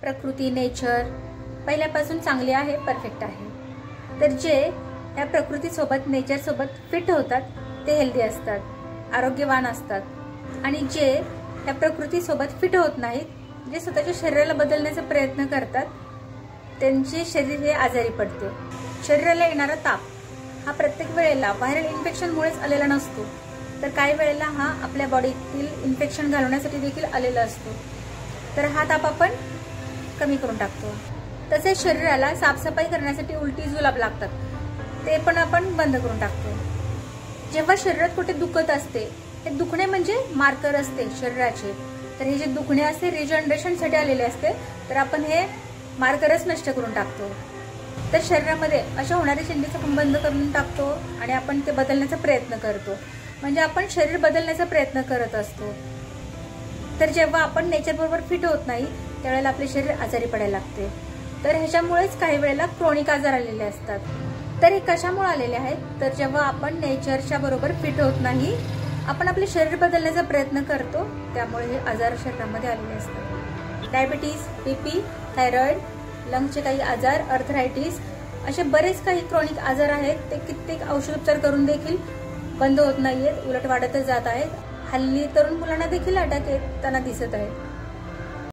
प्रकृती, नेचर पहिल्यापासून चांगली आहे, परफेक्ट आहे. तर जे या प्रकृतीसोबत, नेचरसोबत फिट होतात ते हेल्दी असतात, आरोग्यवान असतात. आणि जे या प्रकृतीसोबत फिट होत नाहीत, जे स्वतःच्या शरीराला बदलण्याचा प्रयत्न करतात, त्यांचे शरीर हे आजारी पडते. शरीराला येणारा ताप हा प्रत्येक वेळेला व्हायरल इन्फेक्शनमुळेच आलेला नसतो, तर काही वेळेला हा आपल्या बॉडीतील इन्फेक्शन घालवण्यासाठी देखील आलेला असतो. तर हा ताप आपण कमी करून टाकतो. तसेच शरीराला साफसफाई करण्यासाठी उलटी जुलाब लागतात, ते पण आपण बंद करून टाकतो. जेव्हा शरीरात कुठे दुखत असते, हे दुखणे म्हणजे मार्कर असते शरीराचे, तर हे जे दुखणे असते रिजनरेशनसाठी आलेले असते, तर आपण हे मार्करच नष्ट करून टाकतो. तर शरीरामध्ये अशा होणाऱ्या चिंधीचं आपण बंद करून टाकतो आणि आपण ते बदलण्याचा प्रयत्न करतो. म्हणजे आपण शरीर बदलण्याचा प्रयत्न करत असतो. तर जेव्हा आपण नेचर बरोबर फिट होत नाही, त्यावेळेला आपले शरीर आजारी पडायला लागते. तर ह्याच्यामुळेच काही वेळेला क्रोनिक आजार आलेले असतात. तर हे कशामुळे आलेले आहेत, तर जेव्हा आपण नेचरच्या बरोबर फिट होत नाही, आपण आपले शरीर बदलण्याचा प्रयत्न करतो, त्यामुळे हे आजार शरीरामध्ये आलेले असतात. डायबिटीज, बीपी, थायरॉइड, लंगचे काही आजार, अर्थरायटिस, असे बरेच काही क्रोनिक आजार आहेत. ते कित्येक औषधोपचार करून देखील बंद होत नाहीयेत, उलट वाढतच जात आहेत. हल्ली तरुण मुलांना देखील अटॅक येताना दिसत आहेत.